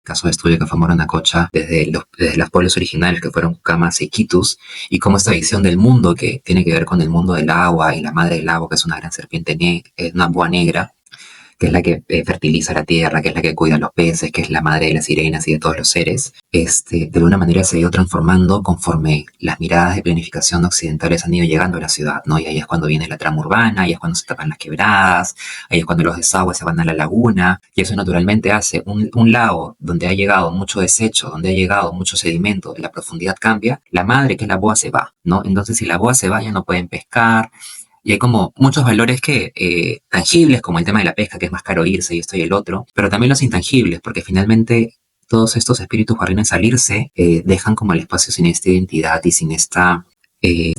Caso de estudio que fue Moranacocha, desde los pueblos originales que fueron Camas y Quitus, y cómo esta visión del mundo que tiene que ver con el mundo del agua y la madre del agua, que es una gran serpiente, una boa negra, que es la que fertiliza la tierra, que es la que cuida a los peces, que es la madre de las sirenas y de todos los seres, de alguna manera se ha ido transformando conforme las miradas de planificación occidentales han ido llegando a la ciudad, ¿no? Y ahí es cuando viene la trama urbana, ahí es cuando se tapan las quebradas, ahí es cuando los desagües se van a la laguna, y eso naturalmente hace un lago donde ha llegado mucho desecho, donde ha llegado mucho sedimento, la profundidad cambia, la madre, que es la boa, se va, ¿no? Entonces, si la boa se va, ya no pueden pescar, y hay como muchos valores que tangibles, como el tema de la pesca, que es más caro irse y esto y el otro, pero también los intangibles, porque finalmente todos estos espíritus guardianes salirse dejan como el espacio sin esta identidad y sin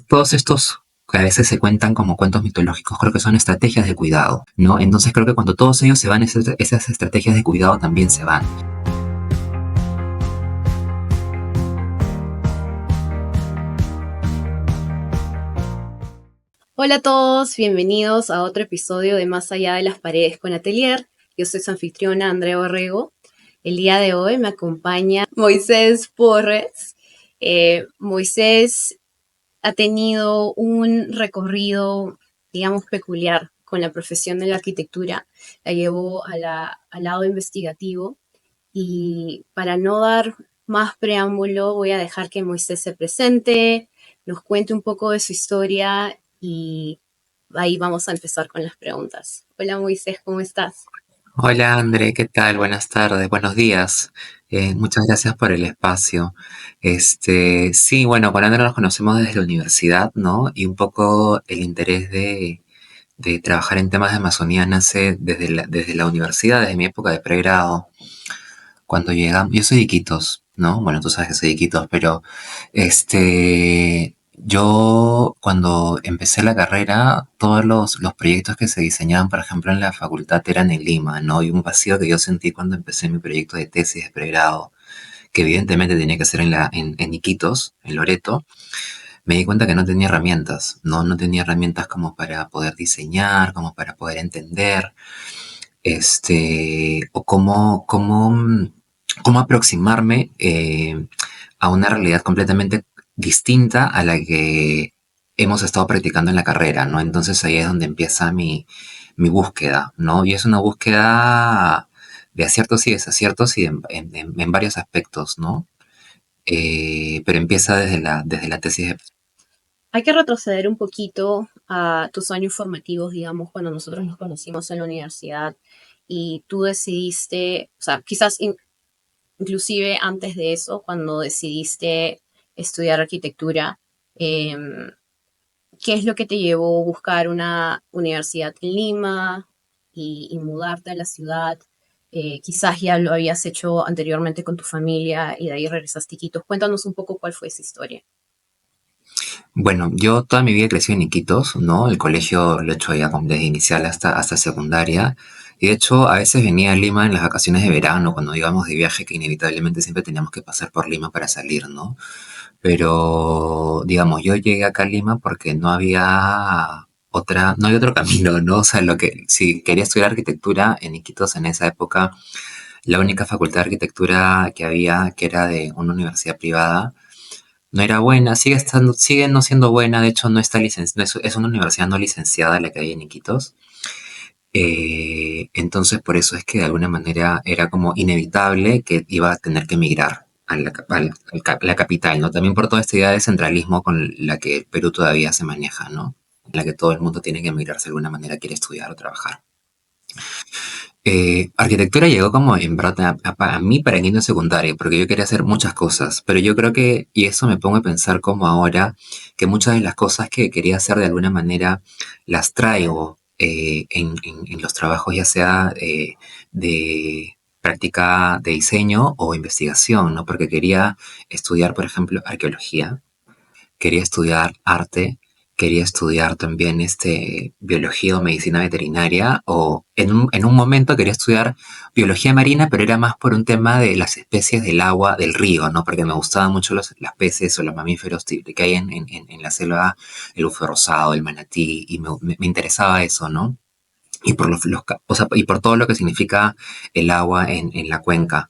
todos estos que a veces se cuentan como cuentos mitológicos, creo que son estrategias de cuidado, ¿no? Entonces creo que cuando todos ellos se van, esas estrategias de cuidado también se van. Hola a todos, bienvenidos a otro episodio de Más allá de las paredes con Atelier. Yo soy su anfitriona Andrea Borrego. El día de hoy me acompaña Moisés Porres. Moisés ha tenido un recorrido, digamos, peculiar con la profesión de la arquitectura. La llevó al lado investigativo y para no dar más preámbulo voy a dejar que Moisés se presente, nos cuente un poco de su historia y ahí vamos a empezar con las preguntas. Hola Moisés, ¿cómo estás? Hola André, ¿qué tal? Buenas tardes, buenos días. Muchas gracias por el espacio. Sí, bueno, con André nos conocemos desde la universidad, ¿no? Y un poco el interés de trabajar en temas de Amazonía nace desde la universidad, desde mi época de pregrado. Cuando llegamos, yo soy de Iquitos, ¿no? Bueno, tú sabes que soy de Iquitos, pero yo cuando empecé la carrera, todos los proyectos que se diseñaban, por ejemplo, en la facultad eran en Lima, ¿no? Y un vacío que yo sentí cuando empecé mi proyecto de tesis de pregrado, que evidentemente tenía que ser en Iquitos, en Loreto, me di cuenta que no tenía herramientas, ¿no? No tenía herramientas como para poder diseñar, como para poder entender, o cómo aproximarme a una realidad completamente distinta a la que hemos estado practicando en la carrera, ¿no? Entonces ahí es donde empieza mi búsqueda, ¿no? Y es una búsqueda de aciertos y desaciertos y en varios aspectos, ¿no? Pero empieza desde la tesis de... Hay que retroceder un poquito a tus años formativos, digamos, cuando nosotros nos conocimos en la universidad y tú decidiste, o sea, inclusive antes de eso, cuando decidiste estudiar arquitectura, eh, ¿qué es lo que te llevó a buscar una universidad en Lima y mudarte a la ciudad? Quizás ya lo habías hecho anteriormente con tu familia y de ahí regresaste a Iquitos. Cuéntanos un poco cuál fue esa historia. Bueno, yo toda mi vida crecí en Iquitos, ¿no? El colegio lo he hecho ya desde inicial hasta secundaria. Y de hecho, a veces venía a Lima en las vacaciones de verano, cuando íbamos de viaje, que inevitablemente siempre teníamos que pasar por Lima para salir, ¿no? Pero, digamos, yo llegué acá a Lima porque no había otro camino, ¿no? O sea, si quería estudiar arquitectura en Iquitos en esa época, la única facultad de arquitectura que había, que era de una universidad privada, no era buena, sigue no siendo buena, de hecho no está licenciada, es una universidad no licenciada la que hay en Iquitos. Entonces por eso es que de alguna manera era como inevitable que iba a tener que emigrar a la capital, ¿no? También por toda esta idea de centralismo con la que el Perú todavía se maneja, ¿no? En la que todo el mundo tiene que emigrar si de alguna manera quiere estudiar o trabajar. Arquitectura llegó como en verdad a mí para quinto de secundaria, porque yo quería hacer muchas cosas, pero yo creo que, y eso me pongo a pensar como ahora, que muchas de las cosas que quería hacer de alguna manera las traigo en los trabajos, ya sea de práctica de diseño o investigación, ¿no? Porque quería estudiar, por ejemplo, arqueología, quería estudiar arte, quería estudiar también biología o medicina veterinaria, o en un momento quería estudiar biología marina, pero era más por un tema de las especies del agua del río, ¿no? Porque me gustaban mucho las peces o los mamíferos que hay en la selva, el bufo rosado, el manatí, y me interesaba eso, ¿no? Y por o sea, y por todo lo que significa el agua en la cuenca.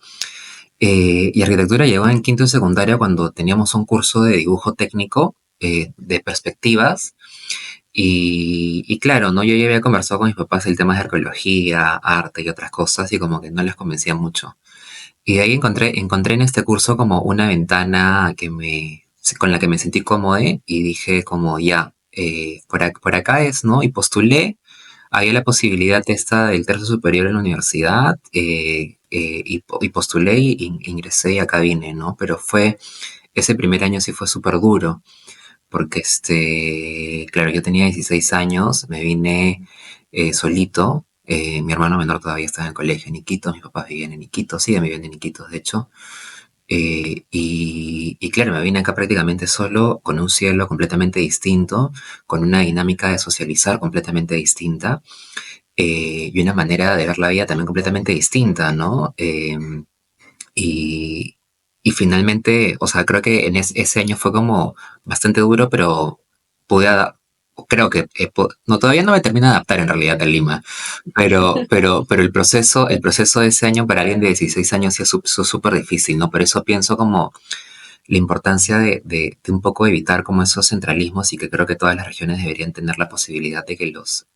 Y arquitectura llegó en quinto de secundaria cuando teníamos un curso de dibujo técnico de perspectivas. Y claro, ¿no? Yo ya había conversado con mis papás el tema de arqueología, arte y otras cosas y como que no les convencía mucho. Y de ahí encontré en este curso como una ventana con la que me sentí cómodo y dije como ya, por acá es, ¿no? Y postulé, había la posibilidad esta del tercio superior en la universidad y postulé y ingresé y acá vine, ¿no? Pero ese primer año sí fue súper duro porque claro, yo tenía 16 años, me vine solito, mi hermano menor todavía estaba en el colegio en Iquitos, mis papás vivían en Iquitos, siguen viviendo en Iquitos de hecho, y claro, me vine acá prácticamente solo, con un cielo completamente distinto, con una dinámica de socializar completamente distinta, y una manera de ver la vida también completamente distinta, ¿no? Y, y finalmente, o sea, creo que ese año fue como bastante duro, pero pude creo que no, todavía no me termino de adaptar en realidad a Lima, pero el proceso de ese año para alguien de 16 años sí es súper difícil, ¿no? Por eso pienso como la importancia de un poco evitar como esos centralismos y que creo que todas las regiones deberían tener la posibilidad de que los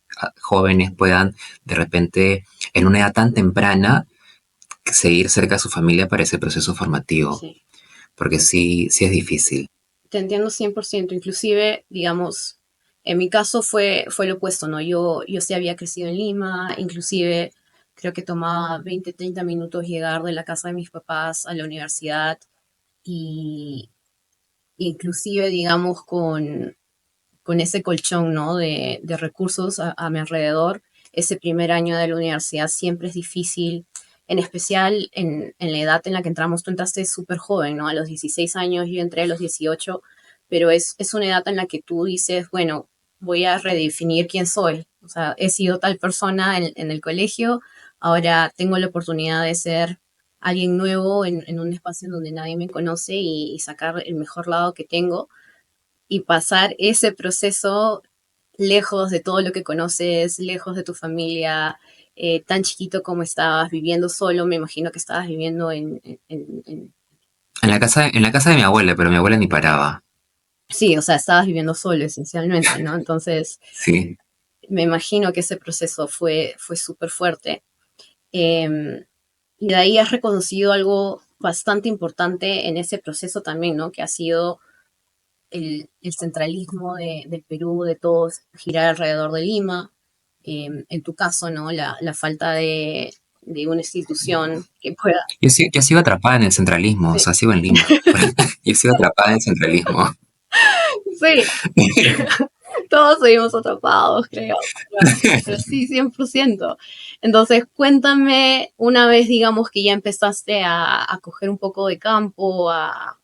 jóvenes puedan de repente en una edad tan temprana seguir cerca de su familia para ese proceso formativo, Sí, porque sí, sí es difícil. te entiendo 100%. Inclusive, digamos, en mi caso fue lo opuesto, ¿no? Yo sí había crecido en Lima, inclusive creo que tomaba 20, 30 minutos llegar de la casa de mis papás a la universidad y inclusive, digamos, con ese colchón, ¿no? De recursos a mi alrededor, ese primer año de la universidad siempre es difícil, en especial en la edad en la que entramos. Tú entraste súper joven, ¿no? A los 16 años, yo entré a los 18, pero es una edad en la que tú dices, bueno, voy a redefinir quién soy. O sea, he sido tal persona en el colegio, ahora tengo la oportunidad de ser alguien nuevo en un espacio donde nadie me conoce y sacar el mejor lado que tengo y pasar ese proceso lejos de todo lo que conoces, lejos de tu familia, tan chiquito como estabas, viviendo solo, me imagino que estabas viviendo En la casa de mi abuela, pero mi abuela ni paraba. sí, o sea, estabas viviendo solo esencialmente, ¿no? Entonces, Sí. me imagino que ese proceso fue súper fuerte. Eh, y de ahí has reconocido algo bastante importante en ese proceso también, ¿no? Que ha sido el centralismo del Perú, de todos girar alrededor de Lima, en tu caso, ¿no? La falta de una institución que pueda... Yo sigo atrapada en el centralismo, o Sí, sea, sigo en Lima. Yo sigo atrapada en el centralismo. sí, todos seguimos atrapados, creo, pero sí, 100%. Entonces, cuéntame, una vez, digamos, que ya empezaste a coger un poco de campo, a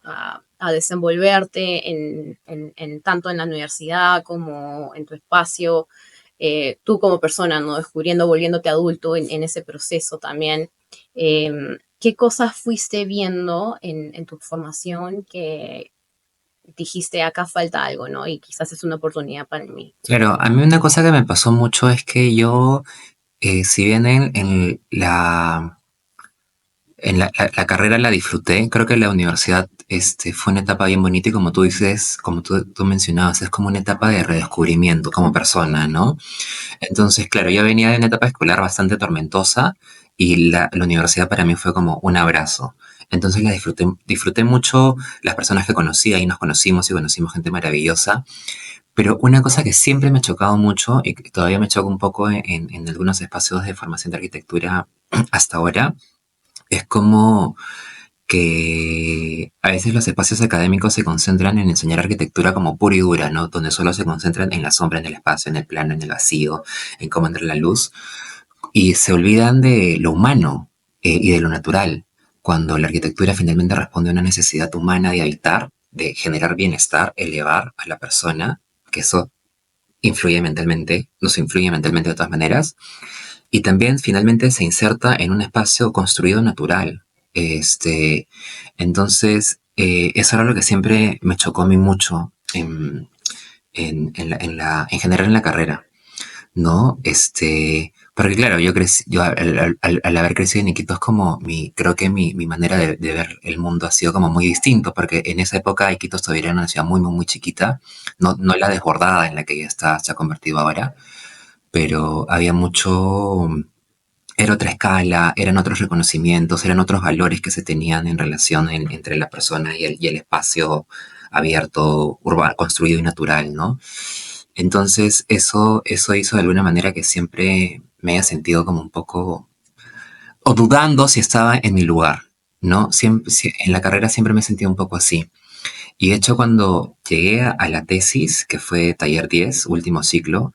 desenvolverte tanto en la universidad como en tu espacio, tú como persona, ¿no? Descubriendo, volviéndote adulto en ese proceso también. eh, ¿Qué cosas fuiste viendo en tu formación que dijiste, acá falta algo, ¿no? Y quizás es una oportunidad para mí? Claro, a mí una cosa que me pasó mucho es que yo, si bien la carrera la disfruté, creo que la universidad fue una etapa bien bonita y como tú dices, como tú mencionabas, es como una etapa de redescubrimiento como persona, ¿no? Entonces, claro, yo venía de una etapa escolar bastante tormentosa y la universidad para mí fue como un abrazo. Entonces la disfruté mucho las personas que conocí, ahí nos conocimos y conocimos gente maravillosa. Pero una cosa que siempre me ha chocado mucho y que todavía me choca un poco en algunos espacios de formación de arquitectura hasta ahora, es como que a veces los espacios académicos se concentran en enseñar arquitectura como pura y dura, ¿no? Donde solo se concentran en la sombra, en el espacio, en el plano, en el vacío, en cómo entra la luz, y se olvidan de lo humano y de lo natural, cuando la arquitectura finalmente responde a una necesidad humana de habitar, de generar bienestar, elevar a la persona, que eso influye mentalmente, nos influye mentalmente de todas maneras, y también finalmente se inserta en un espacio construido natural. Entonces, eso era lo que siempre me chocó a mí mucho en general en la carrera, ¿no? Porque claro, yo al haber crecido en Iquitos como creo que mi manera de ver el mundo ha sido como muy distinto, porque en esa época Iquitos todavía era una ciudad muy, muy, muy chiquita, no la desbordada en la que ya está, se ha convertido ahora, pero había mucho, era otra escala, eran otros reconocimientos, eran otros valores que se tenían en relación entre la persona y el espacio abierto, urbano, construido y natural, ¿no? Entonces, eso hizo de alguna manera que siempre me haya sentido como un poco, o dudando si estaba en mi lugar, ¿no? Siempre, en la carrera siempre me he sentido un poco así. Y de hecho, cuando llegué a la tesis, que fue taller 10 último ciclo,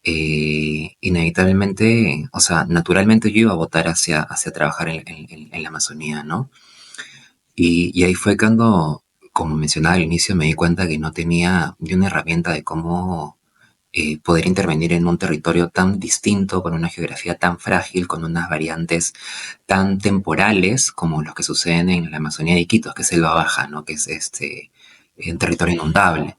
inevitablemente, o sea, naturalmente yo iba a votar hacia trabajar en la Amazonía, ¿no? Y ahí fue cuando, como mencionaba al inicio, me di cuenta que no tenía ni una herramienta de cómo poder intervenir en un territorio tan distinto, con una geografía tan frágil, con unas variantes tan temporales como los que suceden en la Amazonía de Iquitos, que es selva baja, ¿no? Que es un territorio inundable.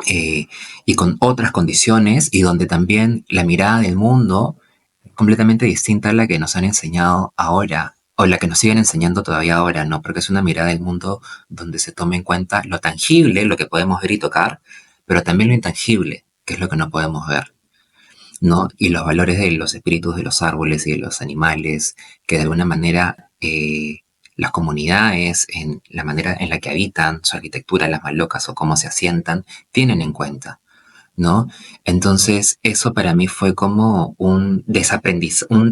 eh, y con otras condiciones y donde también la mirada del mundo es completamente distinta a la que nos han enseñado ahora o la que nos siguen enseñando todavía ahora, ¿no? Porque es una mirada del mundo donde se toma en cuenta lo tangible, lo que podemos ver y tocar, pero también lo intangible, que es lo que no podemos ver, ¿no? Y los valores de los espíritus de los árboles y de los animales, que de alguna manera las comunidades, en la manera en la que habitan, su arquitectura, las malocas o cómo se asientan, tienen en cuenta, ¿no? Entonces, eso para mí fue como un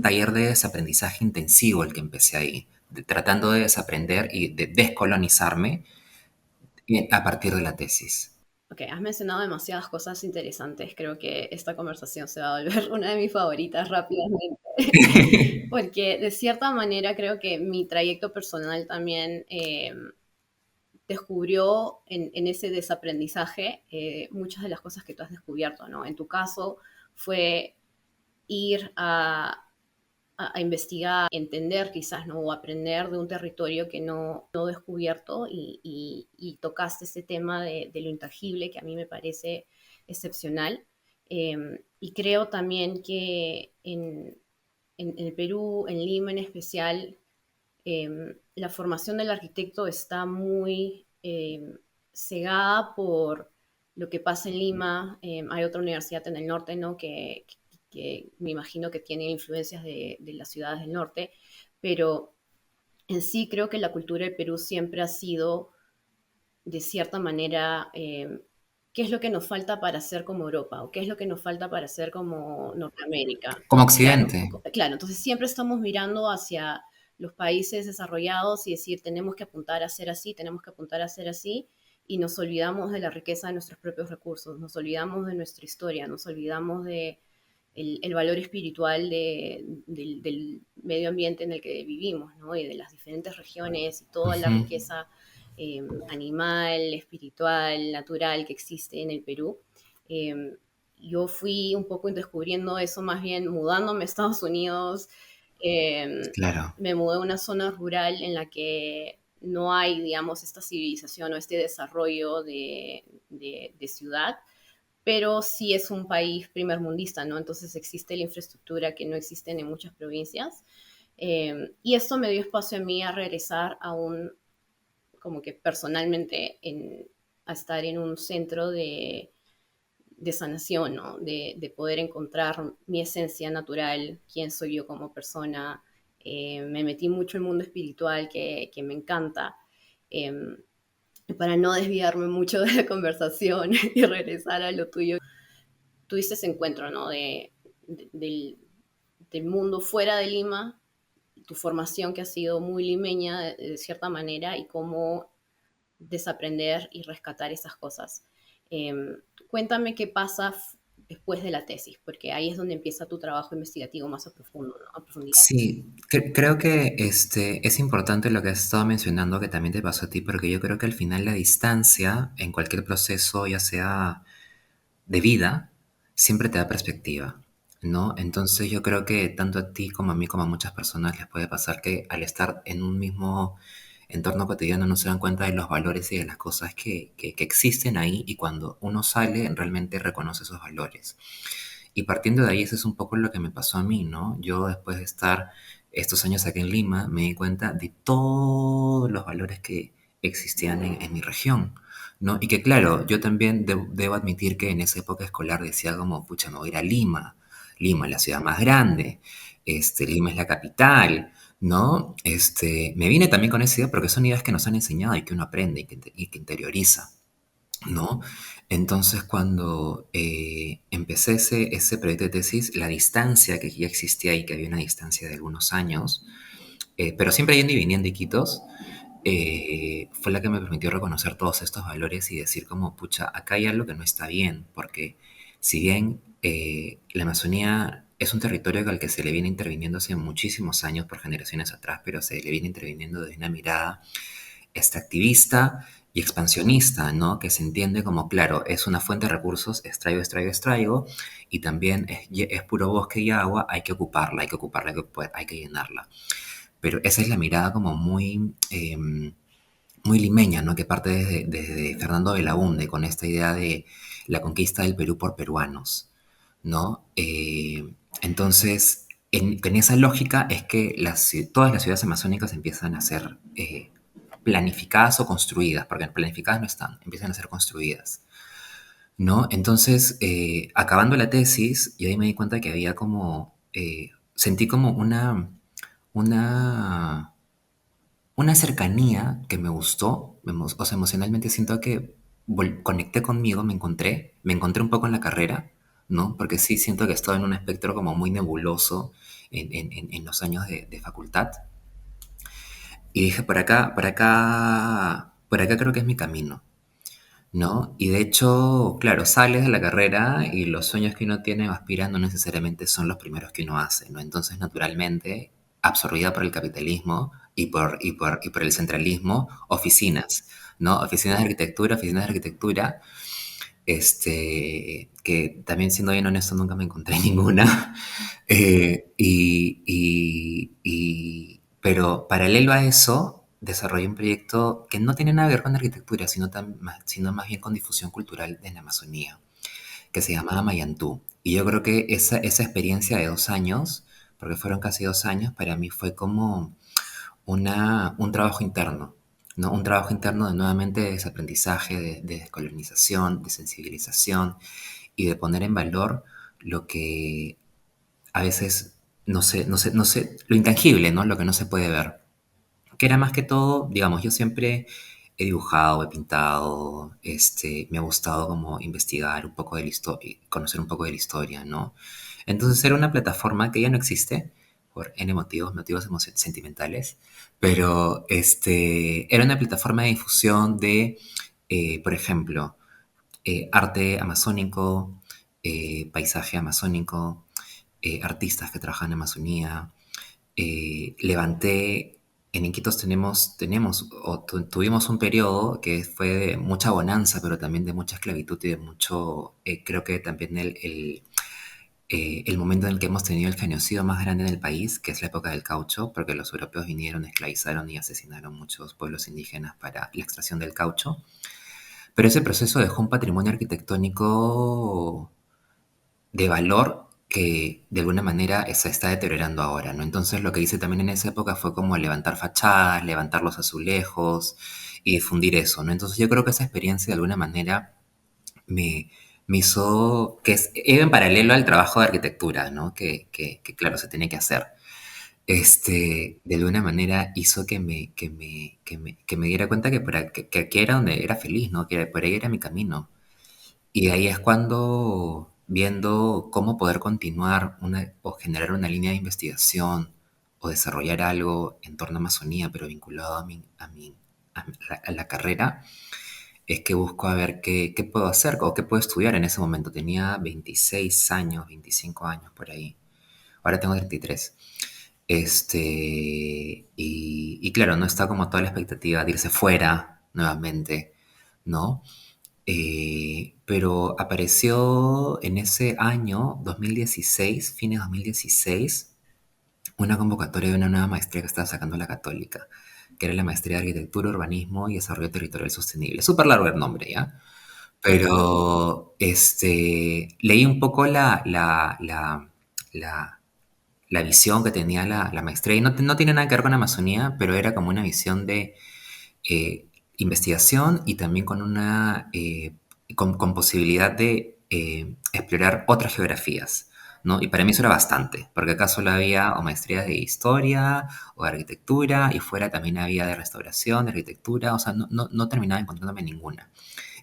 taller de desaprendizaje intensivo el que empecé ahí, tratando de desaprender y de descolonizarme a partir de la tesis. Ok, has mencionado demasiadas cosas interesantes. Creo que esta conversación se va a volver una de mis favoritas rápidamente. Porque de cierta manera creo que mi trayecto personal también descubrió en ese desaprendizaje muchas de las cosas que tú has descubierto, ¿no? En tu caso fue ir a investigar, entender quizás, ¿no? O aprender de un territorio que no descubierto y tocaste ese tema de lo intangible que a mí me parece excepcional. Y creo también que en el Perú, en Lima en especial, la formación del arquitecto está muy cegada por lo que pasa en Lima. Hay otra universidad en el norte, ¿no? Que me imagino que tiene influencias de las ciudades del norte, pero en sí creo que la cultura del Perú siempre ha sido, de cierta manera, qué es lo que nos falta para ser como Europa o qué es lo que nos falta para ser como Norteamérica. Como Claro, Occidente. claro, entonces siempre estamos mirando hacia los países desarrollados y decir, tenemos que apuntar a ser así, tenemos que apuntar a ser así, y nos olvidamos de la riqueza de nuestros propios recursos, nos olvidamos de nuestra historia, nos olvidamos de el valor espiritual del medio ambiente en el que vivimos, ¿no? Y de las diferentes regiones y toda la Ujú. riqueza animal, espiritual, natural que existe en el Perú. Eh, yo fui un poco descubriendo eso más bien mudándome a Estados Unidos. Eh, Claro. Me mudé a una zona rural en la que no hay, digamos, esta civilización o este desarrollo de ciudad, pero sí es un país primermundista, ¿no? Entonces existe la infraestructura que no existe en muchas provincias. Y esto me dio espacio a mí a regresar a un, como que personalmente, a estar en un centro de sanación, ¿no? De poder encontrar mi esencia natural, quién soy yo como persona. Me metí mucho en el mundo espiritual que me encanta. Eh, para no desviarme mucho de la conversación y regresar a lo tuyo, tuviste ese encuentro, ¿no? Del mundo fuera de Lima, tu formación que ha sido muy limeña de cierta manera y cómo desaprender y rescatar esas cosas. Eh, Cuéntame qué pasa después de la tesis, porque ahí es donde empieza tu trabajo investigativo más a profundo, ¿no? A profundidad. Sí, creo que es importante lo que has estado mencionando, que también te pasó a ti, porque yo creo que al final la distancia en cualquier proceso, ya sea de vida, siempre te da perspectiva, ¿no? Entonces yo creo que tanto a ti como a mí, como a muchas personas les puede pasar que al estar en un mismo entorno cotidiano no se dan cuenta de los valores y de las cosas que existen ahí y cuando uno sale realmente reconoce esos valores. Y partiendo de ahí, eso es un poco lo que me pasó a mí, ¿no? Yo después de estar estos años aquí en Lima, me di cuenta de todos los valores que existían en mi región, ¿no? Y que claro, yo también debo admitir que en esa época escolar decía como, pucha, me voy a ir a Lima. Lima es la ciudad más grande, Lima es la capital, ¿no? Me vine también con esa idea porque son ideas que nos han enseñado y que uno aprende y que interioriza. ¿No? Entonces, cuando empecé ese proyecto de tesis, la distancia que ya existía ahí, que había una distancia de algunos años, pero siempre yendo y viniendo de Iquitos, fue la que me permitió reconocer todos estos valores y decir como, pucha, acá hay algo que no está bien, porque si bien la Amazonía es un territorio al que se le viene interviniendo hace muchísimos años, por generaciones atrás, pero se le viene interviniendo desde una mirada extractivista y expansionista, ¿no? Que se entiende como, claro, es una fuente de recursos, extraigo, extraigo, extraigo, y también es puro bosque y agua, hay que ocuparla, hay que ocuparla, hay que llenarla. Pero esa es la mirada como muy limeña, ¿no? Que parte desde Fernando Belaúnde, con esta idea de la conquista del Perú por peruanos, ¿no? En esa lógica es que todas las ciudades amazónicas empiezan a ser planificadas o construidas, porque planificadas no están, empiezan a ser construidas, ¿no? Entonces, acabando la tesis, yo ahí me di cuenta que había como, sentí como una, una cercanía que me gustó, o sea, emocionalmente siento que conecté conmigo, me encontré un poco en la carrera, ¿no? Porque sí siento que estaba en un espectro como muy nebuloso en los años de facultad. Y dije, por acá creo que es mi camino, ¿no? Y de hecho, claro, sales de la carrera y los sueños que uno tiene o aspira no necesariamente son los primeros que uno hace, ¿no? Entonces, naturalmente, absorbida por el capitalismo y por el centralismo, oficinas, ¿no? Oficinas de arquitectura, que también siendo bien honesto nunca me encontré ninguna. Pero paralelo a eso, desarrollé un proyecto que no tiene nada que ver con arquitectura, sino más bien con difusión cultural en la Amazonía, que se llamaba Mayantú. Y yo creo que esa experiencia de 2 años, porque fueron casi 2 años, para mí fue como un trabajo interno, ¿no? Un trabajo interno de nuevamente de desaprendizaje, de descolonización, de sensibilización y de poner en valor lo que a veces no sé, lo intangible, ¿no? Lo que no se puede ver. Que era más que todo, digamos, yo siempre he dibujado, he pintado, me ha gustado como investigar un poco de la historia, conocer un poco de la historia, ¿no? Entonces era una plataforma que ya no existe por N motivos sentimentales, pero era una plataforma de difusión de, por ejemplo, arte amazónico, paisaje amazónico, artistas que trabajan en Amazonía. Levanté, en Iquitos tuvimos un periodo que fue de mucha bonanza, pero también de mucha esclavitud y de mucho, creo que también el momento en el que hemos tenido el genocidio más grande en el país, que es la época del caucho, porque los europeos vinieron, esclavizaron y asesinaron muchos pueblos indígenas para la extracción del caucho. Pero ese proceso dejó un patrimonio arquitectónico de valor que de alguna manera se está deteriorando ahora, ¿no? Entonces lo que hice también en esa época fue como levantar fachadas, levantar los azulejos y difundir eso, ¿no? Entonces yo creo que esa experiencia de alguna manera me, me hizo, iba en paralelo al trabajo de arquitectura, ¿no? Que claro, se tenía que hacer. De alguna manera hizo que me diera cuenta que aquí era donde era feliz, ¿no? Que por ahí era mi camino. Y ahí es cuando, viendo cómo poder continuar o generar una línea de investigación o desarrollar algo en torno a Amazonía, pero vinculado a la carrera, es que busco a ver qué puedo hacer o qué puedo estudiar en ese momento. Tenía 26 años, 25 años por ahí. Ahora tengo 33. Y claro, no está como toda la expectativa de irse fuera nuevamente, ¿no? Pero apareció en ese año, 2016, fines de 2016, una convocatoria de una nueva maestría que estaba sacando la Católica, que era la maestría de Arquitectura, Urbanismo y Desarrollo Territorial Sostenible. Súper largo el nombre, ¿ya? Pero leí un poco la, la visión que tenía la maestría, y no tiene nada que ver con la Amazonía, pero era como una visión de eh, investigación y también con posibilidad de explorar otras geografías, ¿no? Y para mí eso era bastante, porque acá solo había o maestrías de historia o de arquitectura, y fuera también había de restauración, de arquitectura, o sea, no terminaba encontrándome ninguna.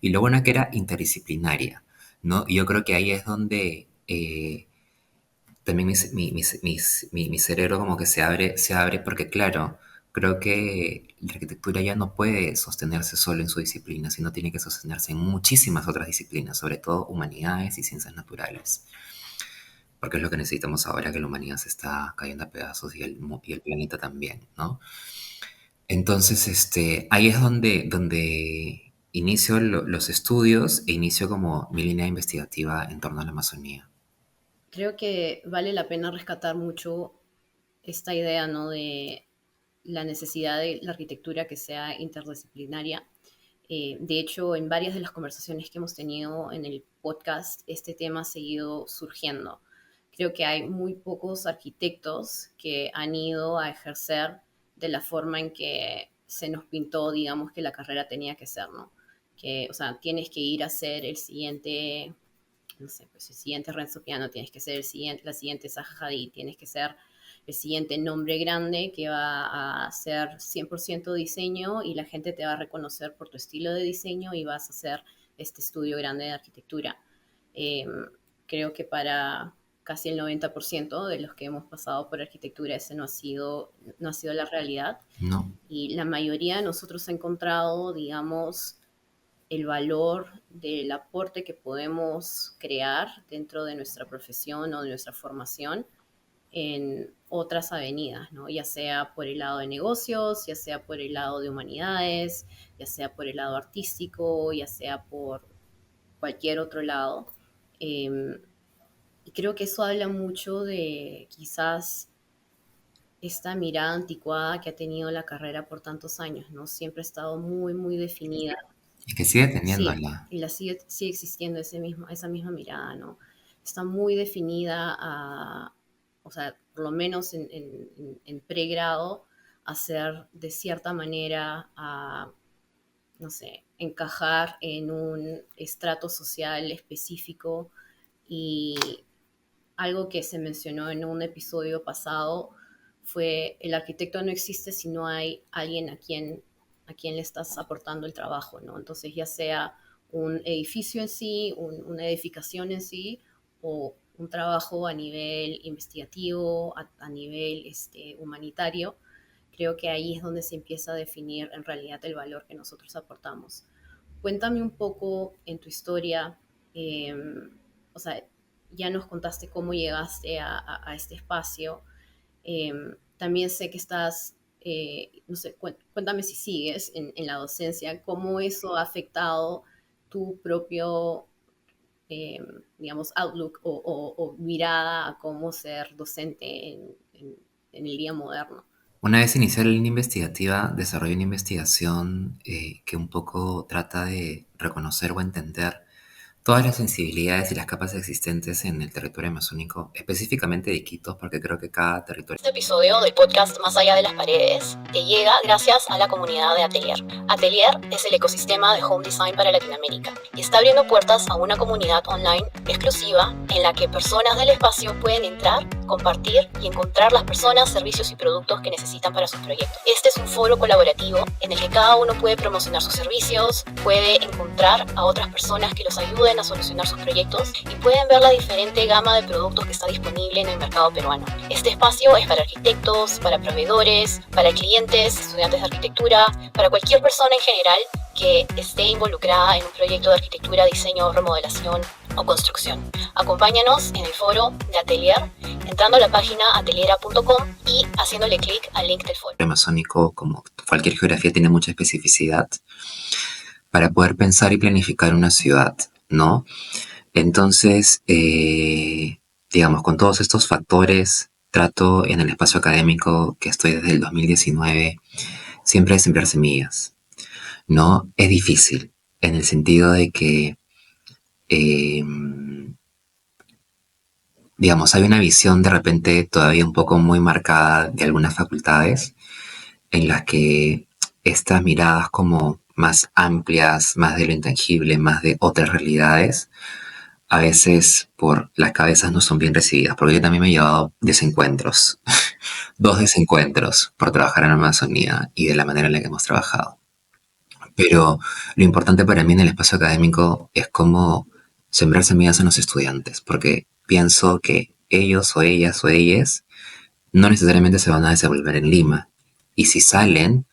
Y lo bueno es que era interdisciplinaria, ¿no? Y yo creo que ahí es donde también mi cerebro como que se abre porque claro, creo que la arquitectura ya no puede sostenerse solo en su disciplina, sino tiene que sostenerse en muchísimas otras disciplinas, sobre todo humanidades y ciencias naturales, porque es lo que necesitamos ahora, que la humanidad se está cayendo a pedazos y y el planeta también, ¿no? Entonces, ahí es donde inicio los estudios e inicio como mi línea investigativa en torno a la Amazonía. Creo que vale la pena rescatar mucho esta idea, ¿no? De la necesidad de la arquitectura que sea interdisciplinaria. De hecho, en varias de las conversaciones que hemos tenido en el podcast, este tema ha seguido surgiendo. Creo que hay muy pocos arquitectos que han ido a ejercer de la forma en que se nos pintó, digamos, que la carrera tenía que ser, ¿no? Que, o sea, tienes que ir a ser el siguiente, no sé, pues el siguiente Renzo Piano, tienes que ser la siguiente Zaha Hadid, tienes que ser el siguiente nombre grande que va a hacer 100% diseño y la gente te va a reconocer por tu estilo de diseño y vas a hacer este estudio grande de arquitectura. Eh, Creo que para casi el 90% de los que hemos pasado por arquitectura ese no ha sido la realidad No, y la mayoría de nosotros ha encontrado, digamos, el valor del aporte que podemos crear dentro de nuestra profesión o de nuestra formación en otras avenidas, ¿no? Ya sea por el lado de negocios, ya sea por el lado de humanidades, ya sea por el lado artístico, ya sea por cualquier otro lado. Eh, y creo que eso habla mucho de quizás esta mirada anticuada que ha tenido la carrera por tantos años, ¿no? Siempre ha estado muy, muy definida. y que sigue Sí, teniéndola. y sigue existiendo esa misma mirada, ¿no? Está muy definida o sea, por lo menos en pregrado, a ser de cierta manera, no sé, encajar en un estrato social específico y algo que se mencionó en un episodio pasado fue el arquitecto no existe si no hay alguien a quien le estás aportando el trabajo, ¿no? Entonces, ya sea un edificio en sí, una edificación en sí, o un trabajo a nivel investigativo, a nivel humanitario, creo que ahí es donde se empieza a definir en realidad el valor que nosotros aportamos. Cuéntame un poco en tu historia, eh, o sea, ya nos contaste cómo llegaste a este espacio. Eh, También sé que estás, no sé, cuéntame si sigues en la docencia, cómo eso ha afectado tu propio, eh, digamos, outlook o mirada a cómo ser docente en el día moderno. Una vez iniciada la línea investigativa, desarrollé una investigación que un poco trata de reconocer o entender todas las sensibilidades y las capas existentes en el territorio amazónico, específicamente de Iquitos, porque creo que cada territorio. Este episodio del podcast Más allá de las paredes te llega gracias a la comunidad de Atelier. Atelier es el ecosistema de home design para Latinoamérica y está abriendo puertas a una comunidad online exclusiva en la que personas del espacio pueden entrar, compartir y encontrar las personas, servicios y productos que necesitan para sus proyectos. Este es un foro colaborativo en el que cada uno puede promocionar sus servicios, puede encontrar a otras personas que los ayuden a solucionar sus proyectos y pueden ver la diferente gama de productos que está disponible en el mercado peruano. Este espacio es para arquitectos, para proveedores, para clientes, estudiantes de arquitectura, para cualquier persona en general que esté involucrada en un proyecto de arquitectura, diseño, remodelación o construcción. Acompáñanos en el foro de Atelier entrando a la página ateliera.com y haciéndole clic al link del foro. El amazónico, como cualquier geografía, tiene mucha especificidad para poder pensar y planificar una ciudad, ¿no? Entonces, digamos, con todos estos factores, trato en el espacio académico que estoy desde el 2019 siempre de sembrar semillas, ¿no? Es difícil, en el sentido de que eh, digamos, hay una visión de repente todavía un poco muy marcada de algunas facultades en las que estas miradas como más amplias, más de lo intangible, más de otras realidades, a veces por las cabezas no son bien recibidas, porque yo también me he llevado desencuentros, dos desencuentros por trabajar en la Amazonía y de la manera en la que hemos trabajado. Pero lo importante para mí en el espacio académico es cómo sembrar semillas en los estudiantes, porque pienso que ellos o ellas o ellas no necesariamente se van a desenvolver en Lima. Y si salen,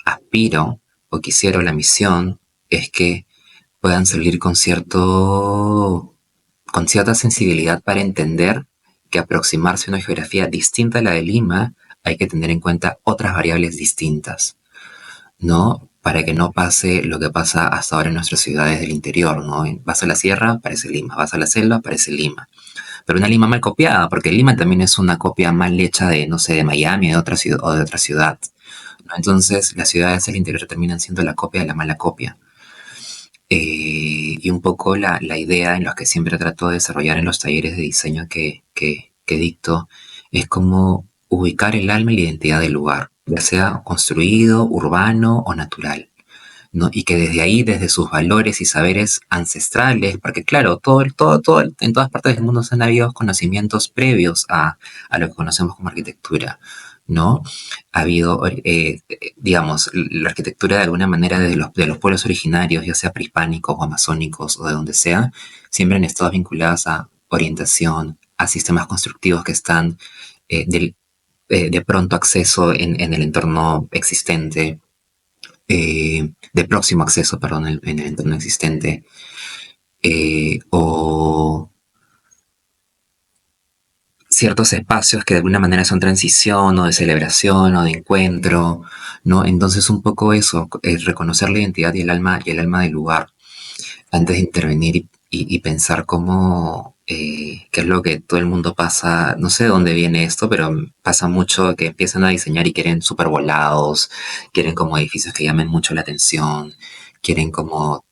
aspiro o quisiera la misión es que puedan salir con cierta sensibilidad para entender que aproximarse a una geografía distinta a la de Lima hay que tener en cuenta otras variables distintas, ¿no? Para que no pase lo que pasa hasta ahora en nuestras ciudades del interior, ¿no? Vas a la sierra, parece Lima, vas a la selva, parece Lima. Pero una Lima mal copiada, porque Lima también es una copia mal hecha de, no sé, de Miami de otra ciudad, o de otra ciudad, ¿no? Entonces, las ciudades del interior terminan siendo la copia de la mala copia. Y un poco la idea en los que siempre trato de desarrollar en los talleres de diseño que dicto es como ubicar el alma y la identidad del lugar, ya sea construido, urbano o natural, ¿no? Y que desde ahí, desde sus valores y saberes ancestrales, porque claro, en todas partes del mundo se han habido conocimientos previos a lo que conocemos como arquitectura, ¿no? Ha habido, digamos, la arquitectura de alguna manera de los pueblos originarios, ya sea prehispánicos o amazónicos o de donde sea, siempre han estado vinculadas a orientación, a sistemas constructivos que están del, de pronto acceso en el entorno existente, de próximo acceso, perdón, en el entorno existente, o ciertos espacios que de alguna manera son transición o de celebración o de encuentro, ¿no? Entonces un poco eso, es reconocer la identidad y el alma del lugar antes de intervenir y pensar cómo, qué es lo que todo el mundo pasa, no sé de dónde viene esto, pero pasa mucho que empiezan a diseñar y quieren súper volados, quieren como edificios que llamen mucho la atención, quieren como,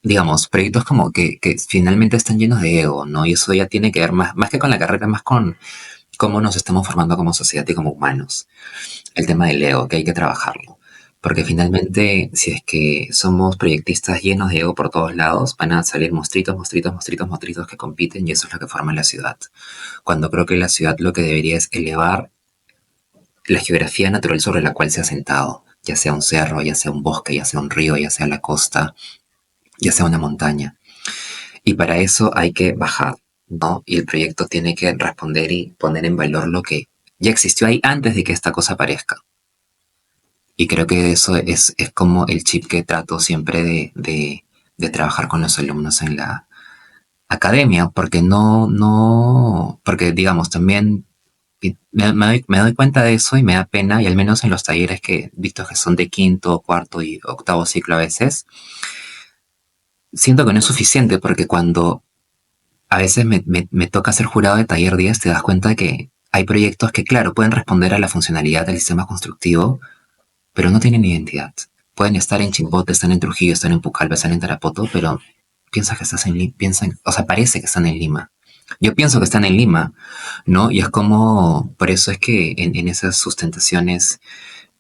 digamos, proyectos como que finalmente están llenos de ego, ¿no? Y eso ya tiene que ver más que con la carrera, más con cómo nos estamos formando como sociedad y como humanos. El tema del ego, que hay que trabajarlo. Porque finalmente, si es que somos proyectistas llenos de ego por todos lados, van a salir monstruitos, monstruitos, monstruitos, monstruitos que compiten y eso es lo que forma la ciudad. Cuando creo que la ciudad lo que debería es elevar la geografía natural sobre la cual se ha sentado, ya sea un cerro, ya sea un bosque, ya sea un río, ya sea la costa, ya sea una montaña. Y para eso hay que bajar, ¿no? Y el proyecto tiene que responder y poner en valor lo que ya existió ahí antes de que esta cosa aparezca. Y creo que eso es como el chip que trato siempre de trabajar con los alumnos en la academia, porque porque digamos, también me doy cuenta de eso y me da pena, y al menos en los talleres que he visto que son de quinto, cuarto y octavo ciclo a veces, siento que no es suficiente, porque cuando a veces me toca ser jurado de taller 10 te das cuenta de que hay proyectos que, claro, pueden responder a la funcionalidad del sistema constructivo, pero no tienen identidad. Pueden estar en Chimbote, están en Trujillo, están en Pucallpa, están en Tarapoto, pero piensas que estás en Lima, o sea, parece que están en Lima. Yo pienso que están en Lima, ¿no? Y es como, por eso es que en esas sustentaciones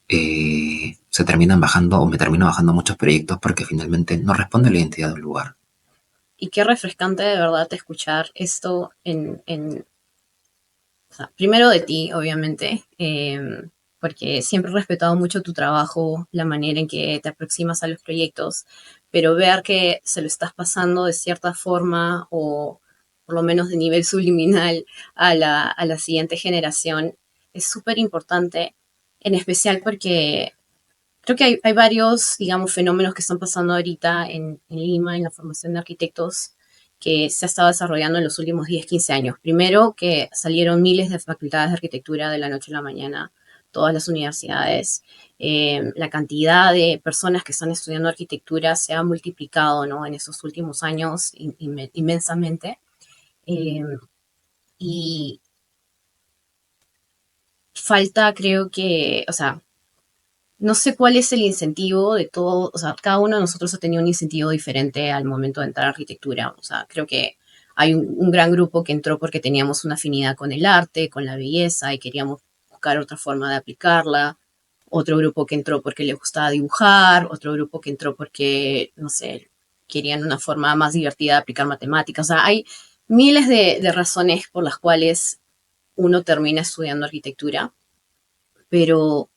se terminan bajando, o me termino bajando muchos proyectos porque finalmente no responde a la identidad del lugar. Y qué refrescante de verdad escuchar esto o sea, primero de ti, obviamente, porque siempre he respetado mucho tu trabajo, la manera en que te aproximas a los proyectos, pero ver que se lo estás pasando de cierta forma o por lo menos de nivel subliminal a la siguiente generación es súper importante, en especial porque creo que hay varios, digamos, fenómenos que están pasando ahorita en Lima, en la formación de arquitectos, que se ha estado desarrollando en los últimos 10 15 años. Primero, que salieron miles de facultades de arquitectura de la noche a la mañana, todas las universidades. La cantidad de personas que están estudiando arquitectura se ha multiplicado, ¿no? En esos últimos años inmensamente. Eh, y falta, creo que, o sea, no sé cuál es el incentivo de todo, o sea, cada uno de nosotros ha tenido un incentivo diferente al momento de entrar a arquitectura. O sea, creo que hay un gran grupo que entró porque teníamos una afinidad con el arte, con la belleza y queríamos buscar otra forma de aplicarla. Otro grupo que entró porque le gustaba dibujar, otro grupo que entró porque, no sé, querían una forma más divertida de aplicar matemáticas. O sea, hay miles de razones por las cuales uno termina estudiando arquitectura, pero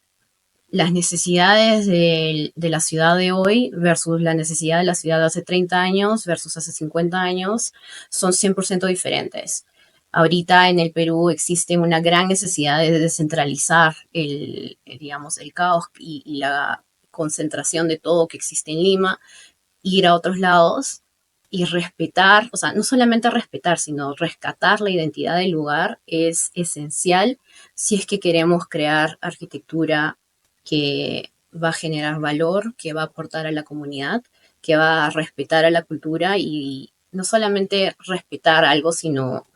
las necesidades de la ciudad de hoy versus la necesidad de la ciudad de hace 30 años versus hace 50 años son 100% diferentes. Ahorita en el Perú existe una gran necesidad de descentralizar digamos, el caos y la concentración de todo que existe en Lima, ir a otros lados y respetar, o sea, no solamente respetar, sino rescatar la identidad del lugar es esencial si es que queremos crear arquitectura que va a generar valor, que va a aportar a la comunidad, que va a respetar a la cultura y no solamente respetar algo, sino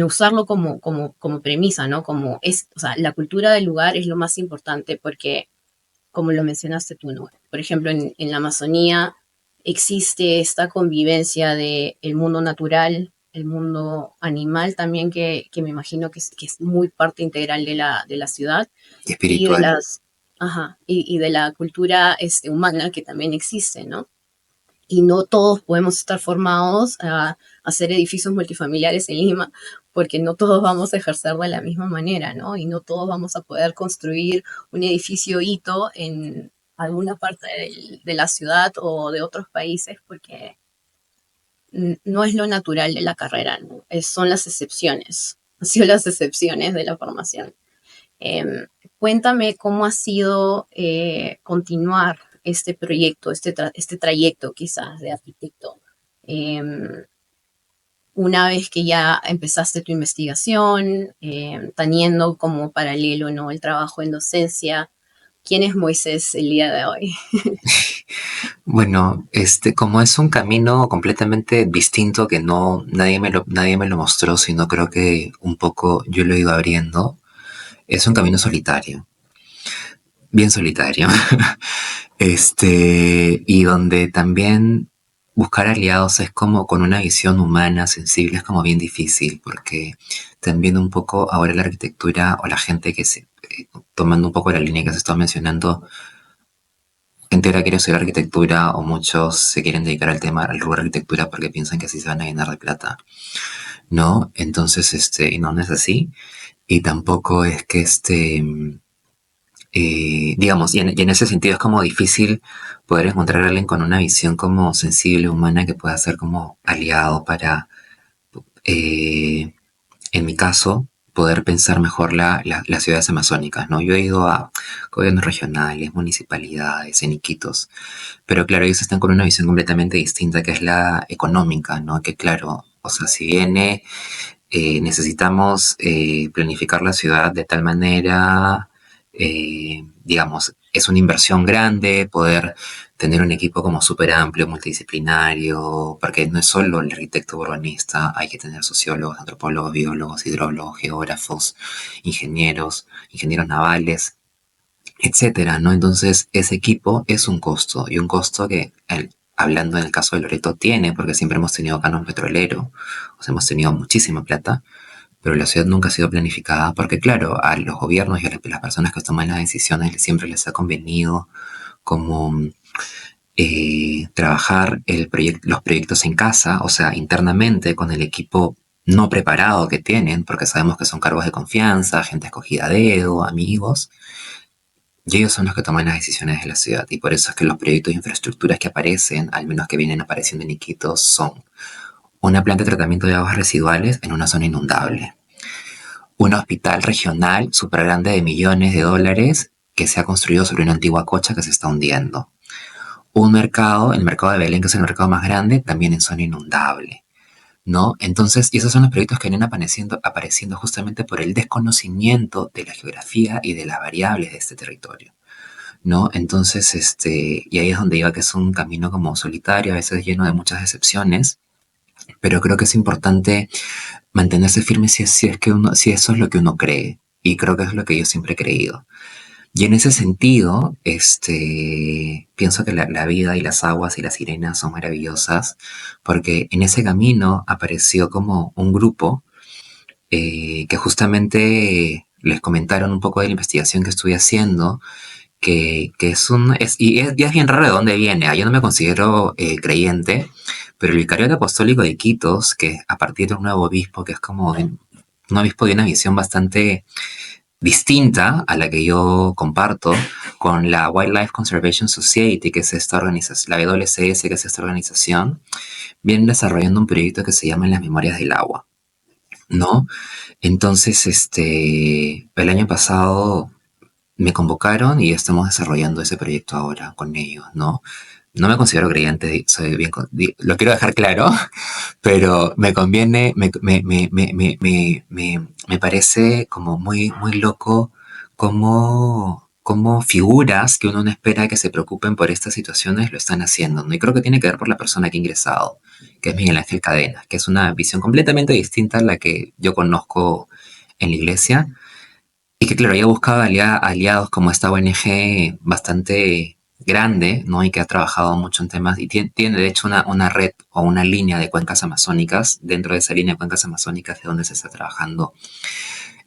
usarlo como premisa, ¿no? Como es, o sea, la cultura del lugar es lo más importante porque como lo mencionaste tú, ¿no? Por ejemplo, en la Amazonía existe esta convivencia de el mundo natural, el mundo animal también, que me imagino que es muy parte integral de la ciudad, Y y de espiritual. las, ajá, y de la cultura humana que también existe, ¿no? Y no todos podemos estar formados a hacer edificios multifamiliares en Lima, porque no todos vamos a ejercer de la misma manera, ¿no? Y no todos vamos a poder construir un edificio hito en alguna parte de la ciudad o de otros países, porque no es lo natural de la carrera, ¿no? Son las excepciones, han sido las excepciones de la formación. Eh, Cuéntame cómo ha sido continuar este proyecto, este trayecto quizás de arquitecto. Eh, una vez que ya empezaste tu investigación, teniendo como paralelo, ¿no?, el trabajo en docencia. ¿Quién es Moisés el día de hoy? Bueno, como es un camino completamente distinto que no, nadie me lo mostró, sino creo que un poco yo lo he ido abriendo, es un camino solitario, bien solitario. Y donde también buscar aliados es como con una visión humana, sensible, es como bien difícil, porque también un poco ahora la arquitectura o la gente tomando un poco la línea que se está mencionando, gente ahora quiere estudiar arquitectura o muchos se quieren dedicar al tema, al rubro de arquitectura porque piensan que así se van a llenar de plata, ¿no? Entonces, y no es así. Y tampoco es que digamos, y en ese sentido es como difícil poder encontrar a alguien con una visión como sensible, humana, que pueda ser como aliado para, eh, en mi caso, poder pensar mejor las ciudades amazónicas, ¿no? Yo he ido a gobiernos regionales, municipalidades, en Iquitos, pero claro, ellos están con una visión completamente distinta, que es la económica, ¿no? Que claro, o sea, si viene, necesitamos planificar la ciudad de tal manera, digamos, es una inversión grande poder tener un equipo como súper amplio, multidisciplinario, porque no es solo el arquitecto urbanista, hay que tener sociólogos, antropólogos, biólogos, hidrólogos, geógrafos, ingenieros navales, etcétera, ¿no? Entonces, ese equipo es un costo, y un costo que, hablando en el caso de Loreto, tiene, porque siempre hemos tenido canon petrolero, o sea, hemos tenido muchísima plata, pero la ciudad nunca ha sido planificada, porque claro, a los gobiernos y a las personas que toman las decisiones siempre les ha convenido como trabajar los proyectos en casa, o sea, internamente con el equipo no preparado que tienen, porque sabemos que son cargos de confianza, gente escogida a dedo, amigos, y ellos son los que toman las decisiones de la ciudad. Y por eso es que los proyectos de infraestructuras que aparecen, al menos que vienen apareciendo en Iquitos, son una planta de tratamiento de aguas residuales en una zona inundable, un hospital regional súper grande de millones de dólares que se ha construido sobre una antigua cocha que se está hundiendo, un mercado, el mercado de Belén, que es el mercado más grande, también en zona inundable, ¿no? Entonces, y esos son los proyectos que vienen apareciendo justamente por el desconocimiento de la geografía y de las variables de este territorio, ¿no? Entonces, y ahí es donde iba, que es un camino como solitario, a veces lleno de muchas decepciones, pero creo que es importante mantenerse firme si es que si eso es lo que uno cree, y creo que es lo que yo siempre he creído. Y en ese sentido, pienso que la vida y las aguas y las sirenas son maravillosas, porque en ese camino apareció como un grupo que justamente les comentaron un poco de la investigación que estuve haciendo, que es ya es bien raro de dónde viene. Yo no me considero creyente, pero el Vicariato Apostólico de Iquitos, que a partir de un nuevo obispo, que es como un obispo de una visión bastante distinta a la que yo comparto con la Wildlife Conservation Society, que es esta organización, la WCS, que es esta organización, vienen desarrollando un proyecto que se llama Las Memorias del Agua, ¿no? Entonces, el año pasado me convocaron y estamos desarrollando ese proyecto ahora con ellos, ¿no? No me considero creyente, soy bien, lo quiero dejar claro, pero me conviene, me parece como muy loco como figuras que uno no espera que se preocupen por estas situaciones lo están haciendo, ¿no? Y creo que tiene que ver por la persona que ha ingresado, que es Miguel Ángel Cadena, que es una visión completamente distinta a la que yo conozco en la iglesia, y que claro, ya buscaba aliados como esta ONG bastante grande, ¿no? Y que ha trabajado mucho en temas, y tiene de hecho una red o una línea de cuencas amazónicas. Dentro de esa línea de cuencas amazónicas de donde se está trabajando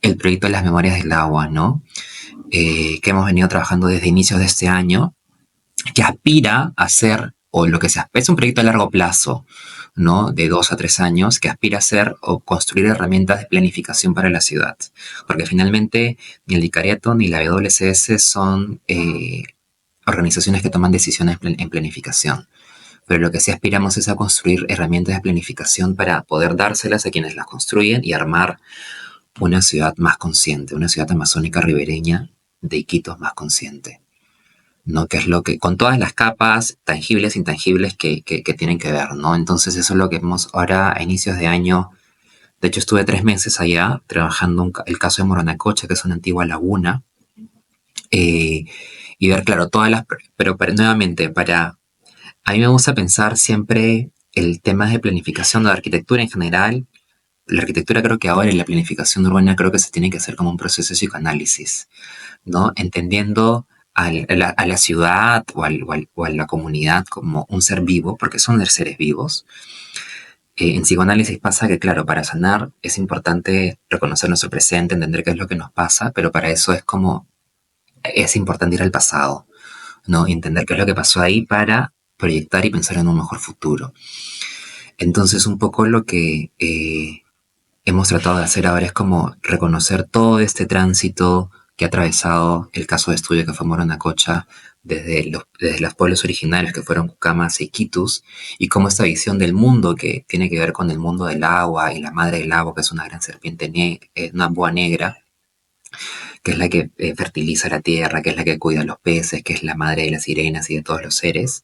el proyecto de las memorias del agua, ¿no? Que hemos venido trabajando desde inicios de este año, que aspira a ser, o lo que se es un proyecto a largo plazo, ¿no? De 2 a 3 años, que aspira a ser o construir herramientas de planificación para la ciudad. Porque finalmente ni el Vicariato ni la WCS son organizaciones que toman decisiones en planificación. Pero lo que sí aspiramos es a construir herramientas de planificación para poder dárselas a quienes las construyen y armar una ciudad más consciente, una ciudad amazónica ribereña de Iquitos más consciente. ¿No? Que es lo que, con todas las capas tangibles e intangibles que tienen que ver, ¿no? Entonces eso es lo que hemos ahora a inicios de año. De hecho estuve 3 meses allá trabajando el caso de Moranacocha, que es una antigua laguna, eh, y ver, claro, pero nuevamente, a mí me gusta pensar siempre el tema de planificación de la arquitectura en general. La arquitectura creo que ahora y la planificación urbana creo que se tiene que hacer como un proceso de psicoanálisis, ¿no? Entendiendo a la ciudad o a la comunidad como un ser vivo, porque son seres vivos. En psicoanálisis pasa que, claro, para sanar es importante reconocer nuestro presente, entender qué es lo que nos pasa, pero para eso es importante ir al pasado, ¿no? Y entender qué es lo que pasó ahí para proyectar y pensar en un mejor futuro. Entonces, un poco lo que hemos tratado de hacer ahora es como reconocer todo este tránsito que ha atravesado el caso de estudio que fue Moranacocha desde los pueblos originarios que fueron Cucamas e Iquitos, y cómo esta visión del mundo que tiene que ver con el mundo del agua y la madre del agua, que es una gran serpiente, una boa negra, que es la que fertiliza la tierra, que es la que cuida a los peces, que es la madre de las sirenas y de todos los seres,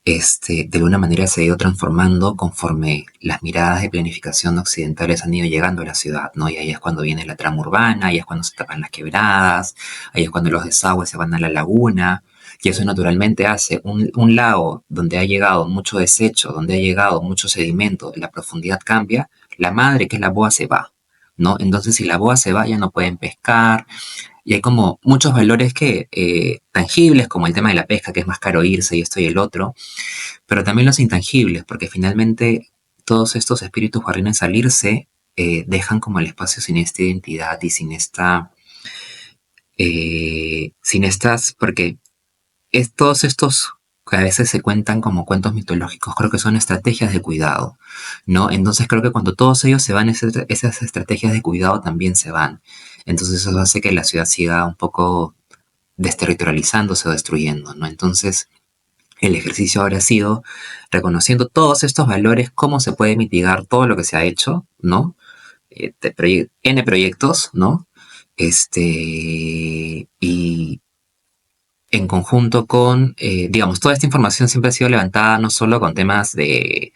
de alguna manera se ha ido transformando conforme las miradas de planificación occidentales han ido llegando a la ciudad, ¿no? Y ahí es cuando viene la trama urbana, ahí es cuando se tapan las quebradas, ahí es cuando los desagües se van a la laguna, y eso naturalmente hace un lago donde ha llegado mucho desecho, donde ha llegado mucho sedimento, la profundidad cambia, la madre, que es la boa, se va, ¿no? Entonces, si la boa se va, ya no pueden pescar, y hay como muchos valores tangibles, como el tema de la pesca, que es más caro irse y esto y el otro, pero también los intangibles, porque finalmente todos estos espíritus guardianes salirse dejan como el espacio sin esta identidad y sin estas, porque todos estos que a veces se cuentan como cuentos mitológicos, creo que son estrategias de cuidado, ¿no? Entonces creo que cuando todos ellos se van, esas estrategias de cuidado también se van. Entonces eso hace que la ciudad siga un poco desterritorializándose o destruyendo, ¿no? Entonces el ejercicio ahora ha sido reconociendo todos estos valores, cómo se puede mitigar todo lo que se ha hecho, ¿no? N proyectos, ¿no? Y en conjunto con, digamos, toda esta información siempre ha sido levantada no solo con temas de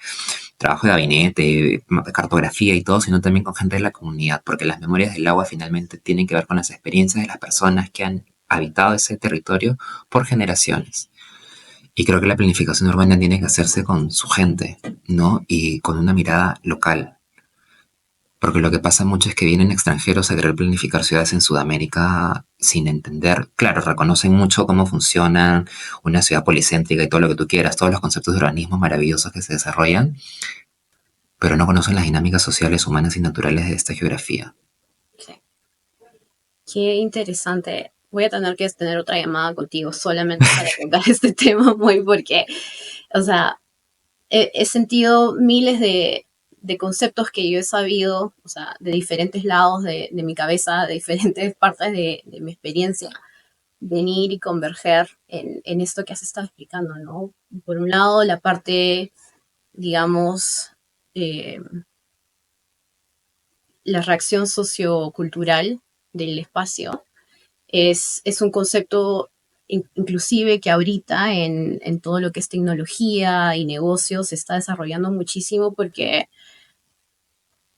trabajo de gabinete, cartografía y todo, sino también con gente de la comunidad, porque las memorias del agua finalmente tienen que ver con las experiencias de las personas que han habitado ese territorio por generaciones. Y creo que la planificación urbana tiene que hacerse con su gente, ¿no? Y con una mirada local, Porque lo que pasa mucho es que vienen extranjeros a querer planificar ciudades en Sudamérica sin entender. Claro, reconocen mucho cómo funciona una ciudad policéntrica y todo lo que tú quieras, todos los conceptos de urbanismo maravillosos que se desarrollan, pero no conocen las dinámicas sociales, humanas y naturales de esta geografía. Sí. Qué interesante. Voy a tener que tener otra llamada contigo solamente para tocar este tema muy porque, o sea, he sentido miles de conceptos que yo he sabido, o sea, de diferentes lados de mi cabeza, de diferentes partes de mi experiencia, venir y converger en esto que has estado explicando, ¿no? Por un lado, la parte, digamos, eh, la reacción sociocultural del espacio es un concepto inclusive que ahorita en todo lo que es tecnología y negocios se está desarrollando muchísimo porque,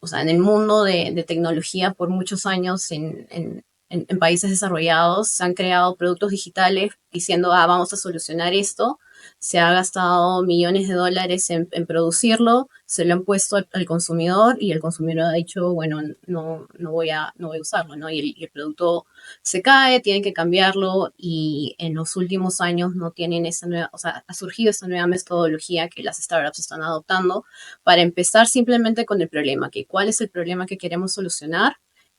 o sea, en el mundo de tecnología por muchos años en países desarrollados se han creado productos digitales diciendo, ah, vamos a solucionar esto. Se ha gastado millones de dólares en producirlo, se lo han puesto al consumidor y el consumidor ha dicho, bueno, no voy a usarlo, ¿no? Y el producto se cae, tienen que cambiarlo y en los últimos años no tienen esa nueva, o sea, ha surgido esa nueva metodología que las startups están adoptando para empezar simplemente con el problema, que cuál es el problema que queremos solucionar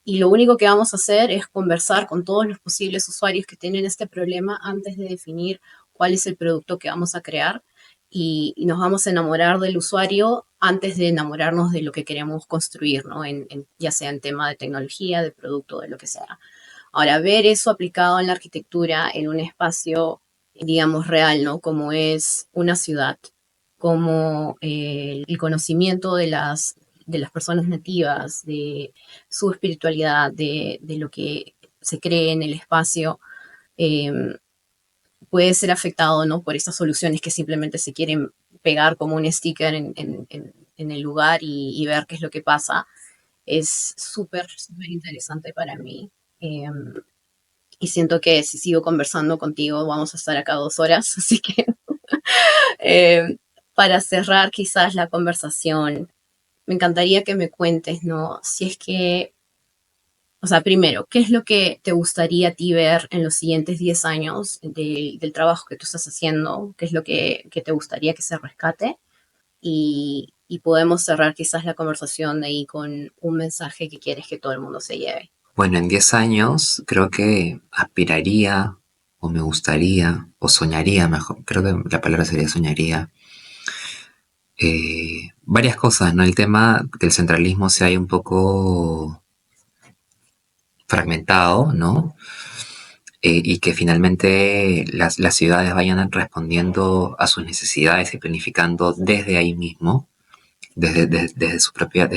y lo único que vamos a hacer es conversar con todos los posibles usuarios que tienen este problema antes de definir cuál es el producto que vamos a crear y nos vamos a enamorar del usuario antes de enamorarnos de lo que queremos construir, ¿no? Ya sea en tema de tecnología, de producto, de lo que sea. Ahora, ver eso aplicado en la arquitectura, en un espacio, digamos, real, ¿no? Como es una ciudad, como el conocimiento de las personas nativas, de su espiritualidad, de lo que se cree en el espacio, eh, puede ser afectado, ¿no? Por estas soluciones que simplemente se quieren pegar como un sticker en el lugar y ver qué es lo que pasa. Es súper, súper interesante para mí. Y siento que si sigo conversando contigo vamos a estar acá 2 horas, así que eh, para cerrar quizás la conversación, me encantaría que me cuentes, ¿no? Si es que, o sea, primero, ¿qué es lo que te gustaría a ti ver en los siguientes 10 años del trabajo que tú estás haciendo? ¿Qué es lo que te gustaría que se rescate? Y podemos cerrar quizás la conversación de ahí con un mensaje que quieres que todo el mundo se lleve. Bueno, en 10 años creo que aspiraría o me gustaría o soñaría mejor, creo que la palabra sería soñaría, varias cosas, ¿no? El tema que el centralismo se haya un poco fragmentado, ¿no? Y que finalmente las ciudades vayan respondiendo a sus necesidades y planificando desde ahí mismo, desde su propia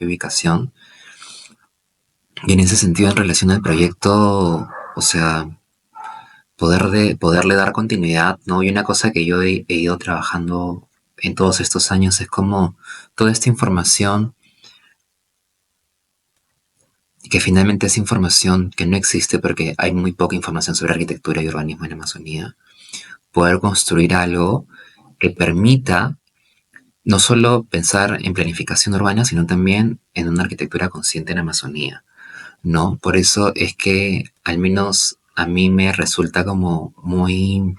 ubicación. Y en ese sentido, en relación al proyecto, o sea, poderle dar continuidad, ¿no? Y una cosa que yo he ido trabajando en todos estos años es como toda esta información, que finalmente es información que no existe porque hay muy poca información sobre arquitectura y urbanismo en Amazonía, poder construir algo que permita no solo pensar en planificación urbana, sino también en una arquitectura consciente en Amazonía, ¿no? Por eso es que al menos a mí me resulta como muy,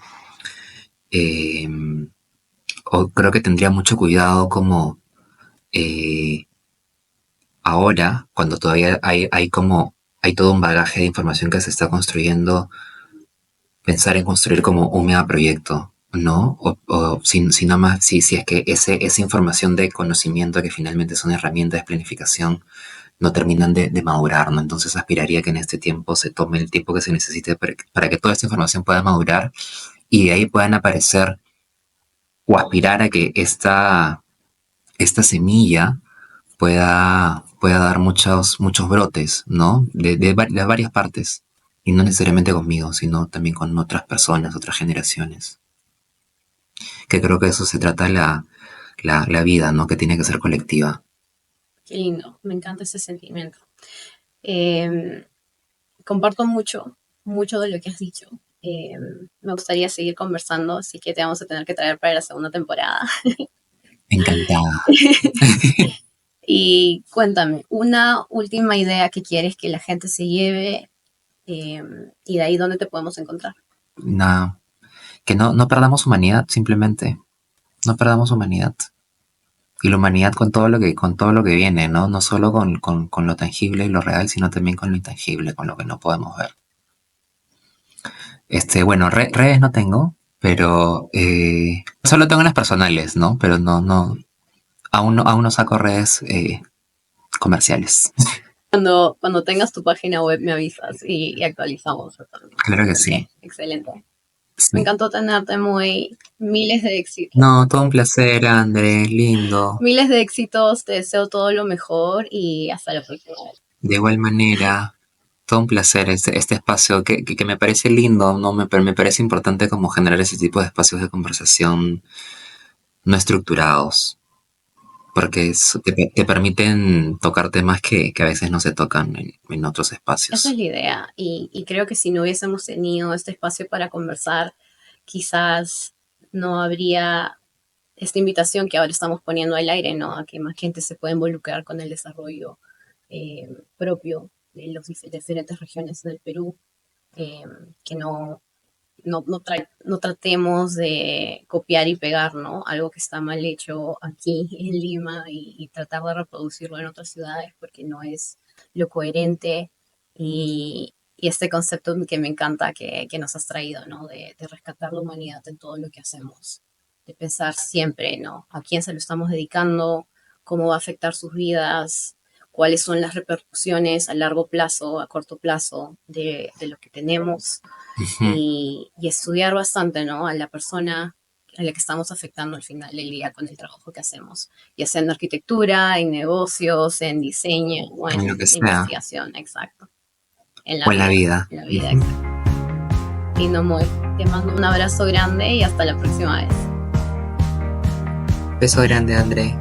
eh, o creo que tendría mucho cuidado como eh, ahora, cuando todavía hay todo un bagaje de información que se está construyendo, pensar en construir como un megaproyecto, ¿no? O si no más, si es que esa información de conocimiento que finalmente son herramientas de planificación no terminan de madurar, ¿no? Entonces aspiraría que en este tiempo se tome el tiempo que se necesite para que toda esta información pueda madurar y de ahí puedan aparecer o aspirar a que esta semilla pueda dar muchos brotes, ¿no? De varias partes. Y no necesariamente conmigo, sino también con otras personas, otras generaciones. Que creo que de eso se trata la vida, ¿no? Que tiene que ser colectiva. Qué lindo, me encanta ese sentimiento. Eh, Comparto mucho, mucho de lo que has dicho. Eh, Me gustaría seguir conversando, así que te vamos a tener que traer para la segunda temporada. Encantada. Y cuéntame, una última idea que quieres que la gente se lleve, y de ahí dónde te podemos encontrar. Nada, que no perdamos humanidad, simplemente. No perdamos humanidad. Y la humanidad con todo lo que viene, ¿no? No solo con lo tangible y lo real, sino también con lo intangible, con lo que no podemos ver. Bueno, redes no tengo, pero solo tengo las personales, ¿no? Pero aún no saco redes comerciales. Cuando tengas tu página web me avisas y actualizamos totalmente. Claro que sí. Excelente. Me Sí. encantó tenerte, muy miles de éxitos. No, todo un placer, André, lindo. Miles de éxitos, te deseo todo lo mejor y hasta la próxima vez. De igual manera, todo un placer este espacio que me parece lindo, ¿no? Me parece importante como generar ese tipo de espacios de conversación no estructurados, porque te permiten tocar temas que a veces no se tocan en otros Esa es espacios. la idea y creo que si no hubiésemos tenido este espacio para conversar, quizás no habría esta invitación que ahora estamos poniendo al aire, ¿no? A que más gente se pueda involucrar con el desarrollo propio de las diferentes regiones del Perú, eh, que no tratemos de copiar y pegar, ¿no? Algo que está mal hecho aquí en Lima y tratar de reproducirlo en otras ciudades porque no es lo coherente y este concepto que me encanta que nos has traído, ¿no? De rescatar la humanidad en todo lo que hacemos, de pensar siempre, ¿no? A quién se lo estamos dedicando, cómo va a afectar sus vidas, cuáles son las repercusiones a largo plazo, a corto plazo de lo que tenemos Ujú. y estudiar bastante, ¿no? A la persona a la que estamos afectando al final del día con el trabajo que hacemos, ya sea en arquitectura, en negocios, en diseño o En lo en que sea, investigación, exacto, en o en la vida. en la vida, Ujú. exacto. Y no muy, te mando un abrazo grande y hasta la próxima vez. Beso grande, André.